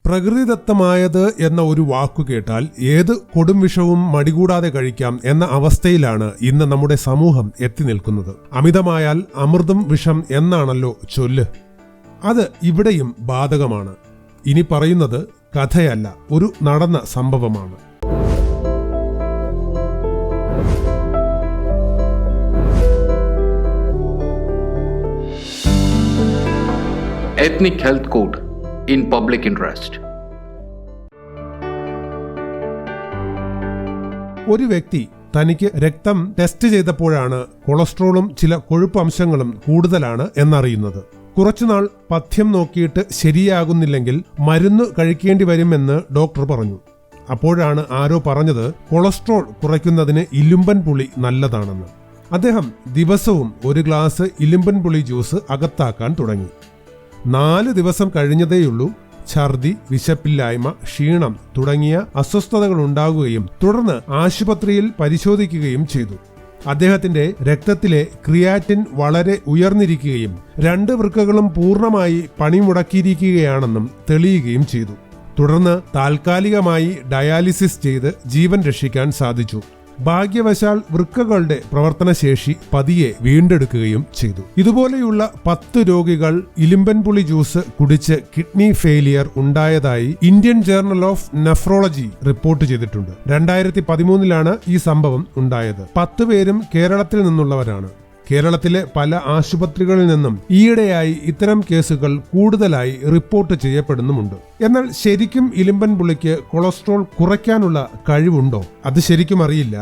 പ്രകൃതിദത്തമായത് എന്ന ഒരു വാക്കു കേട്ടാൽ ഏത് കൊടും വിഷവും മടികൂടാതെ കഴിക്കാം എന്ന അവസ്ഥയിലാണ് ഇന്ന് നമ്മുടെ സമൂഹം എത്തി നിൽക്കുന്നത്. അമിതമായാൽ അമൃതം വിഷം എന്നാണല്ലോ ചൊല്ല്. അത് ഇവിടെയും ബാധകമാണ്. ഇനി പറയുന്നത് കഥയല്ല, ഒരു നടന്ന സംഭവമാണ്. EthnicHealthCourt in public interest. ഒരു വ്യക്തി തനിക്ക് രക്തം ടെസ്റ്റ് ചെയ്തപ്പോഴാണ് കൊളസ്ട്രോളും ചില കൊഴുപ്പ് അംശങ്ങളും കൂടുതലാണ് എന്നറിയുന്നത്. കുറച്ചുനാൾ പഥ്യം നോക്കിയിട്ട് ശരിയാകുന്നില്ലെങ്കിൽ മരുന്ന് കഴിക്കേണ്ടി വരുമെന്ന് ഡോക്ടർ പറഞ്ഞു. അപ്പോഴാണ് ആരോ പറഞ്ഞത് കൊളസ്ട്രോൾ കുറയ്ക്കുന്നതിന് ഇലുമ്പൻ പുളി നല്ലതാണെന്ന്. അദ്ദേഹം ദിവസവും ഒരു ഗ്ലാസ് ഇലുമ്പൻ പുളി ജ്യൂസ് അകത്താക്കാൻ തുടങ്ങി. 4 ദിവസം കഴിഞ്ഞതേയുള്ളൂ ഛർദി, വിശപ്പില്ലായ്മ, ക്ഷീണം തുടങ്ങിയ അസ്വസ്ഥതകൾ ഉണ്ടാകുകയും തുടർന്ന് ആശുപത്രിയിൽ പരിശോധിക്കുകയും ചെയ്തു. അദ്ദേഹത്തിന്റെ രക്തത്തിലെ ക്രിയാറ്റിൻ വളരെ ഉയർന്നിരിക്കുകയും 2 വൃക്കകളും പൂർണ്ണമായി പണിമുടക്കിയിരിക്കുകയാണെന്നും തെളിയുകയും ചെയ്തു. തുടർന്ന് താൽക്കാലികമായി ഡയാലിസിസ് ചെയ്ത് ജീവൻ രക്ഷിക്കാൻ സാധിച്ചു. ഭാഗ്യവശാൽ വൃക്കകളുടെ പ്രവർത്തനശേഷി പതിയെ വീണ്ടെടുക്കുകയും ചെയ്തു. ഇതുപോലെയുള്ള 10 രോഗികൾ ഇലുമ്പൻ പുളി ജ്യൂസ് കുടിച്ച് കിഡ്നി ഫെയിലിയർ ഉണ്ടായതായി Indian journal of nephrology report ചെയ്തിട്ടുണ്ട്. 2013 ഈ സംഭവം ഉണ്ടായത്. 10 പേരും കേരളത്തിൽ നിന്നുള്ളവരാണ്. കേരളത്തിലെ പല ആശുപത്രികളിൽ നിന്നും ഈയിടെയായി ഇത്തരം കേസുകൾ കൂടുതലായി റിപ്പോർട്ട് ചെയ്യപ്പെടുന്നുമുണ്ട്. എന്നാൽ ശരിക്കും ഇലുമ്പൻ പുളിക്ക് കൊളസ്ട്രോൾ കുറയ്ക്കാനുള്ള കഴിവുണ്ടോ? അത് ശരിക്കും അറിയില്ല.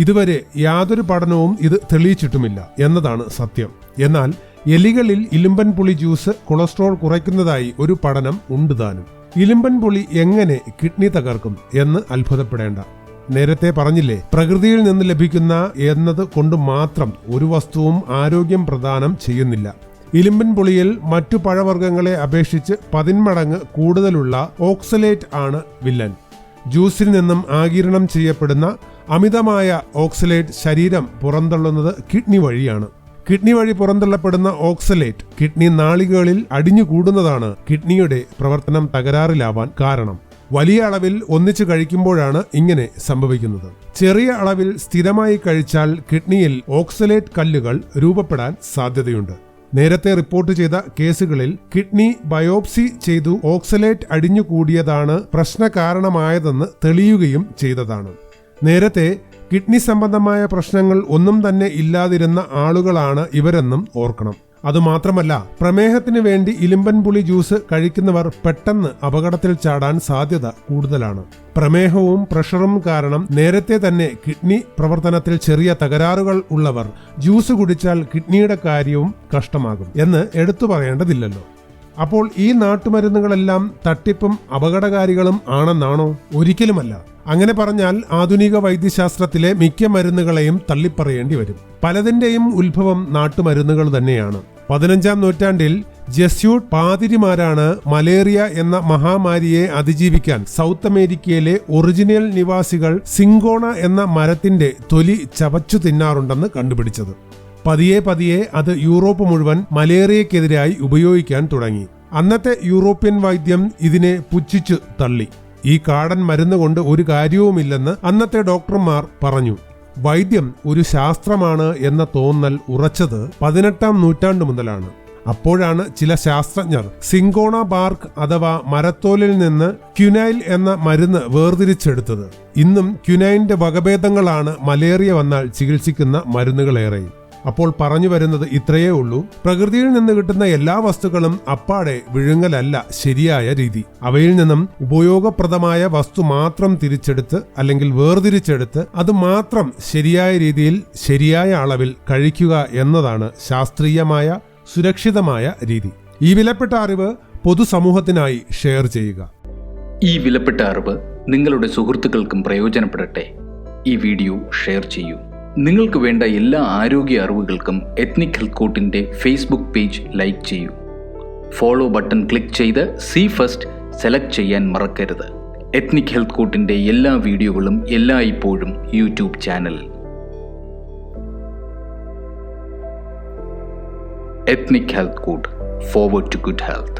ഇതുവരെ യാതൊരു പഠനവും ഇത് തെളിയിച്ചിട്ടുമില്ല എന്നതാണ് സത്യം. എന്നാൽ എലികളിൽ ഇലുമ്പൻ പുളി ജ്യൂസ് കൊളസ്ട്രോൾ കുറയ്ക്കുന്നതായി ഒരു പഠനം ഉണ്ട് താനും. ഇലുമ്പൻ പുളി എങ്ങനെ കിഡ്നി തകർക്കും എന്ന് അത്ഭുതപ്പെടേണ്ട. നേരത്തെ പറഞ്ഞില്ലേ, പ്രകൃതിയിൽ നിന്ന് ലഭിക്കുന്ന എന്നത് കൊണ്ട് മാത്രം ഒരു വസ്തുവും ആരോഗ്യം പ്രദാനം ചെയ്യുന്നില്ല. ഇലുമ്പൻ പുളിയിൽ മറ്റു പഴവർഗ്ഗങ്ങളെ അപേക്ഷിച്ച് 10 മടങ്ങ് കൂടുതലുള്ള ഓക്സലേറ്റ് ആണ് വില്ലൻ. ജ്യൂസിൽ നിന്നും ആഗിരണം ചെയ്യപ്പെടുന്ന അമിതമായ ഓക്സലേറ്റ് ശരീരം പുറന്തള്ളുന്നത് കിഡ്നി വഴിയാണ്. കിഡ്നി വഴി പുറന്തള്ളപ്പെടുന്ന ഓക്സലേറ്റ് കിഡ്നി നാളികളിൽ അടിഞ്ഞുകൂടുന്നതാണ് കിഡ്നിയുടെ പ്രവർത്തനം തകരാറിലാവാൻ കാരണം. വലിയ അളവിൽ ഒന്നിച്ചു കഴിക്കുമ്പോഴാണ് ഇങ്ങനെ സംഭവിക്കുന്നത്. ചെറിയ അളവിൽ സ്ഥിരമായി കഴിച്ചാൽ കിഡ്നിയിൽ ഓക്സലേറ്റ് കല്ലുകൾ രൂപപ്പെടാൻ സാധ്യതയുണ്ട്. നേരത്തെ റിപ്പോർട്ട് ചെയ്ത കേസുകളിൽ കിഡ്നി ബയോപ്സി ചെയ്തു ഓക്സലേറ്റ് അടിഞ്ഞുകൂടിയതാണ് പ്രശ്ന കാരണമായതെന്ന് തെളിയുകയും ചെയ്തതാണ്. നേരത്തെ കിഡ്നി സംബന്ധമായ പ്രശ്നങ്ങൾ ഒന്നും തന്നെ ഇല്ലാതിരുന്ന ആളുകളാണ് ഇവരെന്നും ഓർക്കണം. അതുമാത്രമല്ല, പ്രമേഹത്തിന് വേണ്ടി ഇലുമ്പൻ പുളി ജ്യൂസ് കഴിക്കുന്നവർ പെട്ടെന്ന് അപകടത്തിൽ ചാടാൻ സാധ്യത കൂടുതലാണ്. പ്രമേഹവും പ്രഷറും കാരണം നേരത്തെ തന്നെ കിഡ്നി പ്രവർത്തനത്തിൽ ചെറിയ തകരാറുകൾ ഉള്ളവർ ജ്യൂസ് കുടിച്ചാൽ കിഡ്നിയുടെ കാര്യവും കഷ്ടമാകും എന്ന് എടുത്തു പറയേണ്ടതില്ലല്ലോ. അപ്പോൾ ഈ നാട്ടുമരുന്നുകളെല്ലാം തട്ടിപ്പും അപകടകാരികളും ആണെന്നാണോ? ഒരിക്കലുമല്ല. അങ്ങനെ പറഞ്ഞാൽ ആധുനിക വൈദ്യശാസ്ത്രത്തിലെ മിക്ക മരുന്നുകളെയും തള്ളിപ്പറയേണ്ടി വരും. പലതിന്റെയും ഉത്ഭവം നാട്ടുമരുന്നുകൾ തന്നെയാണ്. 15-ാം നൂറ്റാണ്ടിൽ ജെസ്യൂട്ട് പാതിരിമാരാണ് മലേറിയ എന്ന മഹാമാരിയെ അതിജീവിക്കാൻ സൗത്ത് അമേരിക്കയിലെ ഒറിജിനൽ നിവാസികൾ സിങ്കോണ എന്ന മരത്തിന്റെ തൊലി ചവച്ചു തിന്നാറുണ്ടെന്ന് കണ്ടുപിടിച്ചത്. പതിയെ അത് യൂറോപ്പ് മുഴുവൻ മലേറിയക്കെതിരായി ഉപയോഗിക്കാൻ തുടങ്ങി. അന്നത്തെ യൂറോപ്യൻ വൈദ്യം ഇതിനെ പുച്ഛിച്ചു തള്ളി. ഈ കാടൻ മരുന്ന് കൊണ്ട് ഒരു കാര്യവുമില്ലെന്ന് അന്നത്തെ ഡോക്ടർമാർ പറഞ്ഞു. വൈദ്യം ഒരു ശാസ്ത്രമാണ് എന്ന തോന്നൽ ഉറച്ചത് 18-ാം നൂറ്റാണ്ട് മുതലാണ്. അപ്പോഴാണ് ചില ശാസ്ത്രജ്ഞർ സിങ്കോണ ബാർക്ക് അഥവാ മരത്തോലിൽ നിന്ന് ക്യുനൈൽ എന്ന മരുന്ന് വേർതിരിച്ചെടുത്തത്. ഇന്നും ക്യുനൈന്റെ വകഭേദങ്ങളാണ് മലേറിയ വന്നാൽ ചികിത്സിക്കുന്ന മരുന്നുകളേറെയും. അപ്പോൾ പറഞ്ഞു വരുന്നത് ഇത്രയേ ഉള്ളൂ. പ്രകൃതിയിൽ നിന്ന് കിട്ടുന്ന എല്ലാ വസ്തുക്കളും അപ്പാടെ വിഴുങ്ങലല്ല ശരിയായ രീതി. അവയിൽ നിന്നും ഉപയോഗപ്രദമായ വസ്തു മാത്രം തിരിച്ചെടുത്ത് അല്ലെങ്കിൽ വേർതിരിച്ചെടുത്ത് അത് മാത്രം ശരിയായ രീതിയിൽ ശരിയായ അളവിൽ കഴിക്കുക എന്നതാണ് ശാസ്ത്രീയമായ സുരക്ഷിതമായ രീതി. ഈ വിലപ്പെട്ട അറിവ് പൊതുസമൂഹത്തിനായി ഷെയർ ചെയ്യുക. ഈ വിലപ്പെട്ട അറിവ് നിങ്ങളുടെ സുഹൃത്തുക്കൾക്കും പ്രയോജനപ്പെടട്ടെ. ഈ വീഡിയോ ഷെയർ ചെയ്യൂ. നിങ്ങൾക്ക് വേണ്ട എല്ലാ ആരോഗ്യ അറിവുകൾക്കും എത്നിക് ഹെൽത്ത് കോർട്ടിന്റെ ഫേസ്ബുക്ക് പേജ് ലൈക്ക് ചെയ്യൂ. ഫോളോ ബട്ടൺ ക്ലിക്ക് ചെയ്ത് സീ ഫസ്റ്റ് സെലക്ട് ചെയ്യാൻ മറക്കരുത്. എത്നിക് ഹെൽത്ത് കോർട്ടിന്റെ എല്ലാ വീഡിയോകളും എല്ലായ്പ്പോഴും യൂട്യൂബ് ചാനലിൽ. EthnicHealthCourt, forward to good health.